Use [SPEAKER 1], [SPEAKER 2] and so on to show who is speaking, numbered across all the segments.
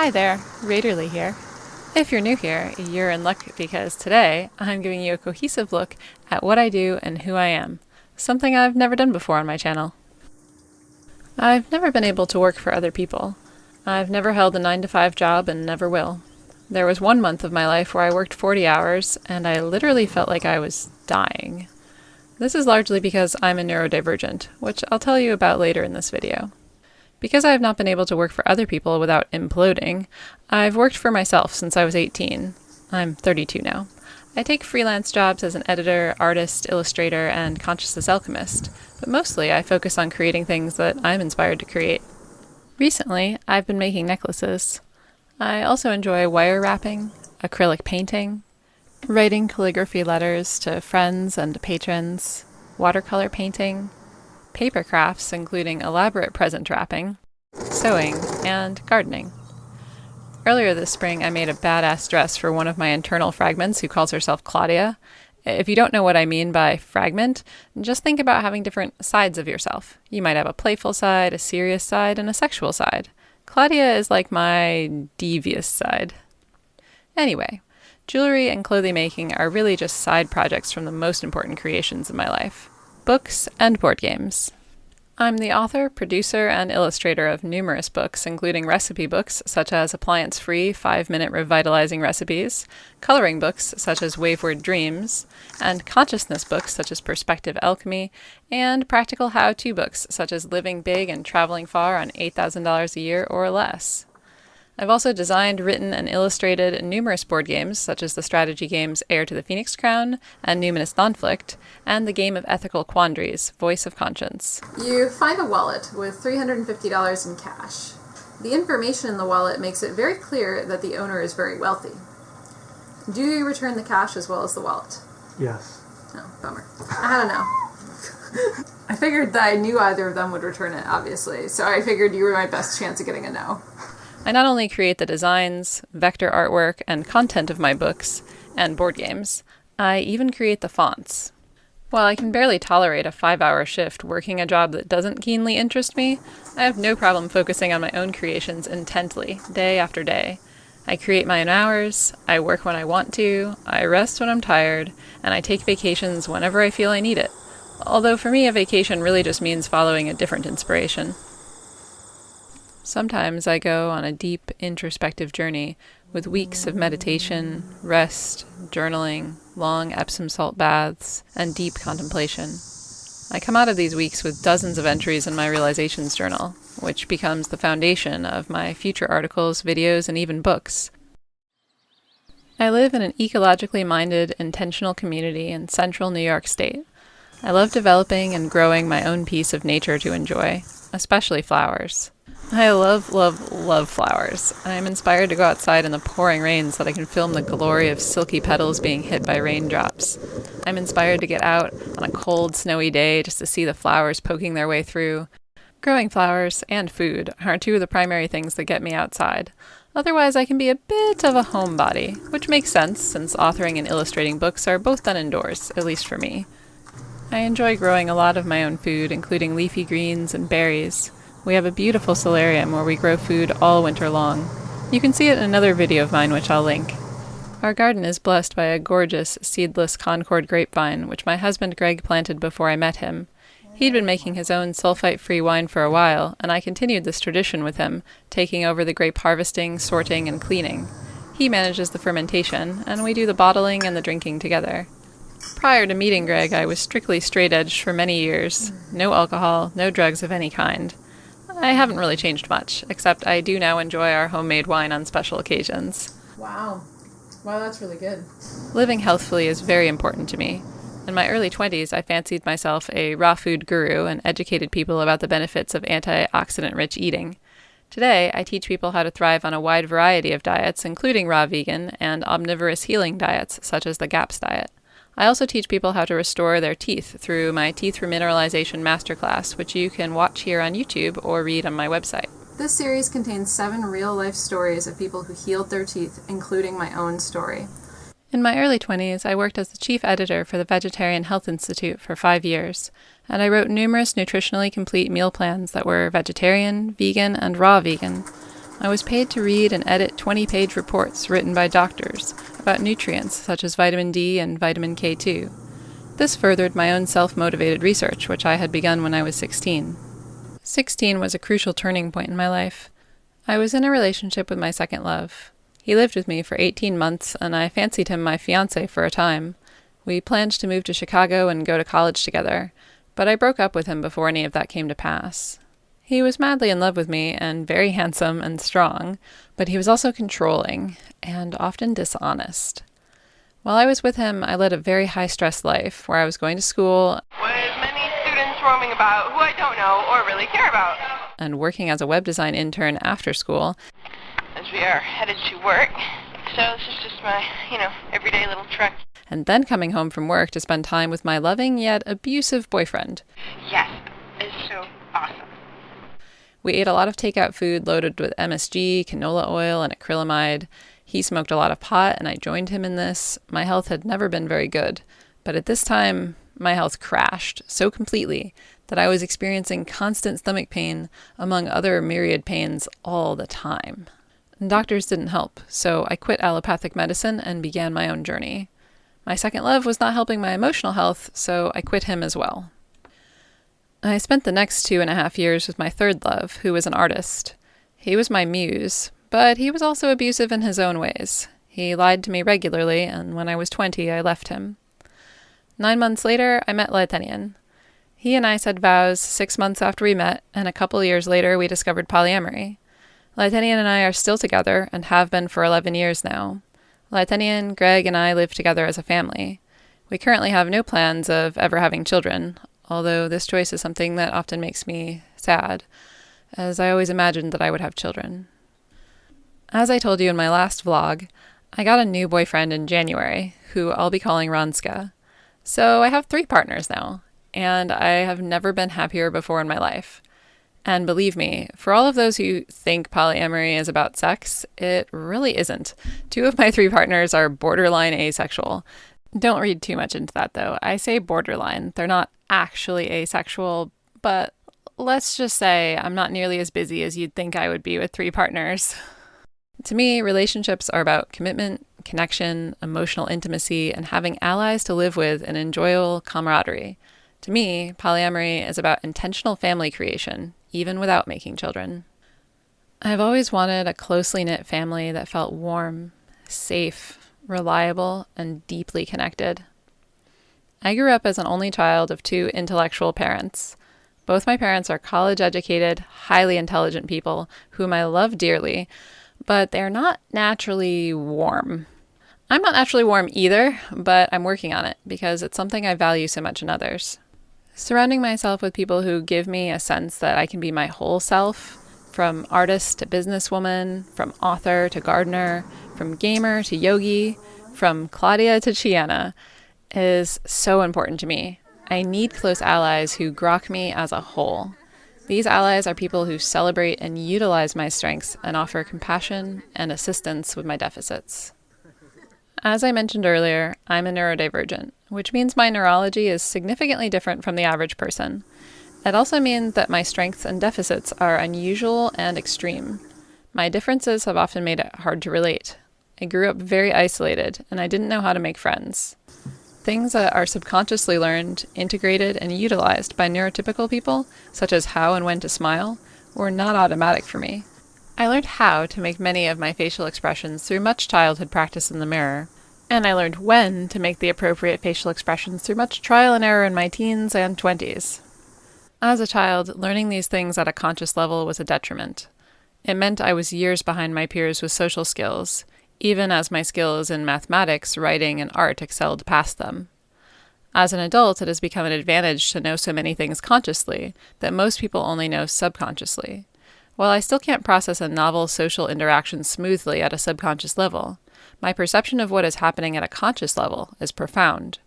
[SPEAKER 1] Hi there, Raederle here. If you're new here, you're in luck because today I'm giving you a cohesive look at what I do and who I am, something I've never done before on my channel. I've never been able to work for other people. I've never held a 9-to-5 job and never will. There was 1 month of my life where I worked 40 hours and I literally felt like I was dying. This is largely because I'm a neurodivergent, which I'll tell you about later in this video. Because I have not been able to work for other people without imploding, I've worked for myself since I was 18. I'm 32 now. I take freelance jobs as an editor, artist, illustrator, and consciousness alchemist, but mostly I focus on creating things that I'm inspired to create. Recently, I've been making necklaces. I also enjoy wire wrapping, acrylic painting, writing calligraphy letters to friends and patrons, watercolor painting, paper crafts including elaborate present wrapping, sewing, and gardening. Earlier this spring, I made a badass dress for one of my internal fragments who calls herself Claudia. If you don't know what I mean by fragment, just think about having different sides of yourself. You might have a playful side, a serious side, and a sexual side. Claudia is like my devious side. Anyway, jewelry and clothing making are really just side projects from the most important creations in my life: books and board games. I'm the author, producer, and illustrator of numerous books, including recipe books such as Appliance-Free 5-minute Revitalizing recipes, coloring books such as Waveward Dreams, and consciousness books such as Perspective Alchemy, and practical how-to books such as Living Big and Traveling Far on $8,000 a year or less. I've also designed, written, and illustrated numerous board games, such as the strategy games Heir to the Phoenix Crown and Numinous Conflict, and the game of ethical quandaries, Voice of Conscience. You find a wallet with $350 in cash. The information in the wallet makes it very clear that the owner is very wealthy. Do you return the cash as well as the wallet?
[SPEAKER 2] Yes.
[SPEAKER 1] Oh, bummer. I don't know. I figured that I knew either of them would return it, obviously, so I figured you were my best chance of getting a no. I not only create the designs, vector artwork, and content of my books and board games, I even create the fonts. While I can barely tolerate a 5-hour shift working a job that doesn't keenly interest me, I have no problem focusing on my own creations intently, day after day. I create my own hours, I work when I want to, I rest when I'm tired, and I take vacations whenever I feel I need it. Although for me, a vacation really just means following a different inspiration. Sometimes I go on a deep, introspective journey with weeks of meditation, rest, journaling, long Epsom salt baths, and deep contemplation. I come out of these weeks with dozens of entries in my realizations journal, which becomes the foundation of my future articles, videos, and even books. I live in an ecologically minded, intentional community in central New York State. I love developing and growing my own piece of nature to enjoy, especially flowers. I love, love, love flowers. I am inspired to go outside in the pouring rain so that I can film the glory of silky petals being hit by raindrops. I'm inspired to get out on a cold, snowy day just to see the flowers poking their way through. Growing flowers and food are two of the primary things that get me outside. Otherwise, I can be a bit of a homebody, which makes sense since authoring and illustrating books are both done indoors, at least for me. I enjoy growing a lot of my own food, including leafy greens and berries. We have a beautiful solarium where we grow food all winter long. You can see it in another video of mine, which I'll link. Our garden is blessed by a gorgeous, seedless Concord grapevine, which my husband Greg planted before I met him. He'd been making his own sulfite-free wine for a while, and I continued this tradition with him, taking over the grape harvesting, sorting, and cleaning. He manages the fermentation, and we do the bottling and the drinking together. Prior to meeting Greg, I was strictly straight-edged for many years. No alcohol, no drugs of any kind. I haven't really changed much, except I do now enjoy our homemade wine on special occasions. Wow, that's really good. Living healthfully is very important to me. In my early 20s, I fancied myself a raw food guru and educated people about the benefits of antioxidant-rich eating. Today, I teach people how to thrive on a wide variety of diets, including raw vegan and omnivorous healing diets, such as the GAPS diet. I also teach people how to restore their teeth through my Teeth Remineralization Masterclass, which you can watch here on YouTube or read on my website. This series contains 7 real-life stories of people who healed their teeth, including my own story. In my early 20s, I worked as the chief editor for the Vegetarian Health Institute for 5 years, and I wrote numerous nutritionally complete meal plans that were vegetarian, vegan, and raw vegan. I was paid to read and edit 20-page reports written by doctors about nutrients such as vitamin D and vitamin K2. This furthered my own self-motivated research, which I had begun when I was 16. 16 was a crucial turning point in my life. I was in a relationship with my second love. He lived with me for 18 months, and I fancied him my fiancé for a time. We planned to move to Chicago and go to college together, but I broke up with him before any of that came to pass. He was madly in love with me and very handsome and strong, but he was also controlling and often dishonest. While I was with him, I led a very high-stress life where I was going to school
[SPEAKER 2] with many students roaming about who I don't know or really care about,
[SPEAKER 1] and working as a web design intern after school,
[SPEAKER 2] as we are headed to work. So this is just my, everyday little trek.
[SPEAKER 1] And then coming home from work to spend time with my loving yet abusive boyfriend.
[SPEAKER 2] Yes, it's so awesome.
[SPEAKER 1] We ate a lot of takeout food loaded with MSG, canola oil, and acrylamide. He smoked a lot of pot, and I joined him in this. My health had never been very good, but at this time, my health crashed so completely that I was experiencing constant stomach pain, among other myriad pains, all the time. Doctors didn't help, so I quit allopathic medicine and began my own journey. My second love was not helping my emotional health, so I quit him as well. I spent the next 2.5 years with my third love, who was an artist. He was my muse, but he was also abusive in his own ways. He lied to me regularly, and when I was 20, I left him. 9 months later, I met Raederle. He and I said vows 6 months after we met, and a couple years later, we discovered polyamory. Raederle and I are still together and have been for 11 years now. Raederle, Greg, and I live together as a family. We currently have no plans of ever having children, although this choice is something that often makes me sad, as I always imagined that I would have children. As I told you in my last vlog, I got a new boyfriend in January, who I'll be calling Ranska. So I have 3 partners now, and I have never been happier before in my life. And believe me, for all of those who think polyamory is about sex, it really isn't. 2 of my 3 partners are borderline asexual. Don't read too much into that, though. I say borderline. They're not actually asexual, but let's just say I'm not nearly as busy as you'd think I would be with 3 partners. To me, relationships are about commitment, connection, emotional intimacy, and having allies to live with and enjoyable camaraderie. To me, polyamory is about intentional family creation, even without making children. I've always wanted a closely knit family that felt warm, safe, reliable, and deeply connected. I grew up as an only child of 2 intellectual parents. Both my parents are college-educated, highly intelligent people whom I love dearly, but they're not naturally warm. I'm not naturally warm either, but I'm working on it because it's something I value so much in others. Surrounding myself with people who give me a sense that I can be my whole self, from artist to businesswoman, from author to gardener, from gamer to yogi, from Claudia to Chiana, is so important to me. I need close allies who grok me as a whole. These allies are people who celebrate and utilize my strengths and offer compassion and assistance with my deficits. As I mentioned earlier, I'm a neurodivergent, which means my neurology is significantly different from the average person. It also means that my strengths and deficits are unusual and extreme. My differences have often made it hard to relate. I grew up very isolated, and I didn't know how to make friends. Things that are subconsciously learned, integrated, and utilized by neurotypical people, such as how and when to smile, were not automatic for me. I learned how to make many of my facial expressions through much childhood practice in the mirror, and I learned when to make the appropriate facial expressions through much trial and error in my teens and 20s. As a child, learning these things at a conscious level was a detriment. It meant I was years behind my peers with social skills, even as my skills in mathematics, writing, and art excelled past them. As an adult, it has become an advantage to know so many things consciously that most people only know subconsciously. While I still can't process a novel social interaction smoothly at a subconscious level, my perception of what is happening at a conscious level is profound.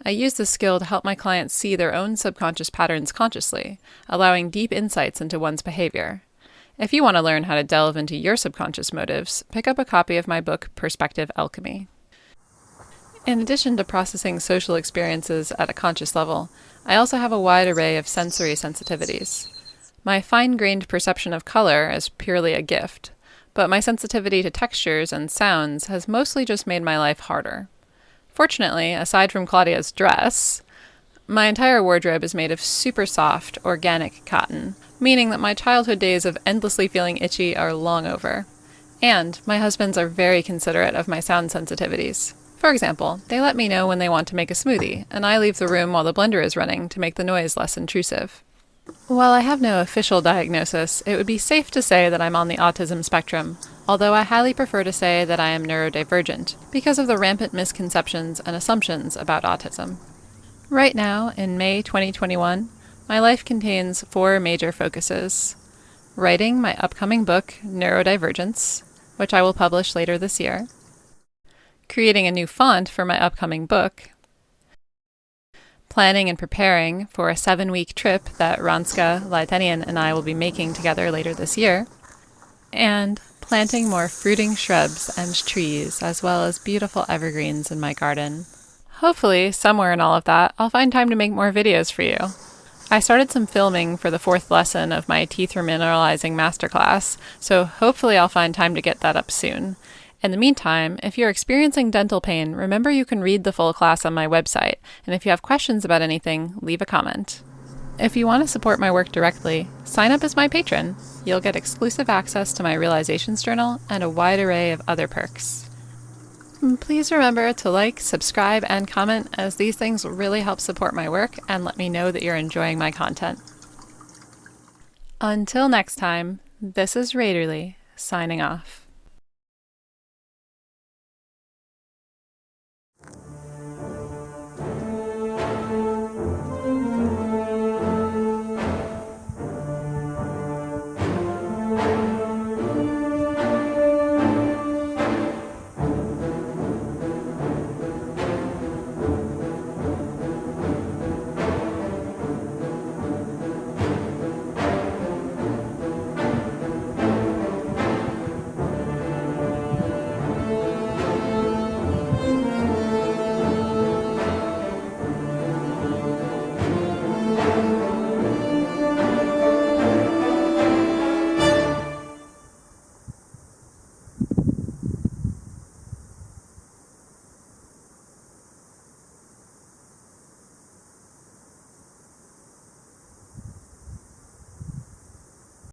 [SPEAKER 1] I use this skill to help my clients see their own subconscious patterns consciously, allowing deep insights into one's behavior. If you want to learn how to delve into your subconscious motives, pick up a copy of my book, Perspective Alchemy. In addition to processing social experiences at a conscious level, I also have a wide array of sensory sensitivities. My fine-grained perception of color is purely a gift. but my sensitivity to textures and sounds has mostly just made my life harder. Fortunately, aside from Claudia's dress, my entire wardrobe is made of super soft, organic cotton, meaning that my childhood days of endlessly feeling itchy are long over. And my husbands are very considerate of my sound sensitivities. For example, they let me know when they want to make a smoothie, and I leave the room while the blender is running to make the noise less intrusive. While I have no official diagnosis, it would be safe to say that I'm on the autism spectrum, although I highly prefer to say that I am neurodivergent, because of the rampant misconceptions and assumptions about autism. Right now, in May 2021, my life contains 4 major focuses: writing my upcoming book, Neurodivergence, which I will publish later this year, creating a new font for my upcoming book, planning and preparing for a 7-week trip that Ranska Laitenian and I will be making together later this year, and planting more fruiting shrubs and trees, as well as beautiful evergreens in my garden. Hopefully, somewhere in all of that, I'll find time to make more videos for you. I started some filming for the 4th lesson of my teeth remineralizing masterclass, so hopefully I'll find time to get that up soon. In the meantime, if you're experiencing dental pain, remember you can read the full class on my website, and if you have questions about anything, leave a comment. If you want to support my work directly, sign up as my patron. You'll get exclusive access to my realizations journal and a wide array of other perks. Please remember to like, subscribe, and comment, as these things really help support my work and let me know that you're enjoying my content. Until next time, this is Raederle, signing off.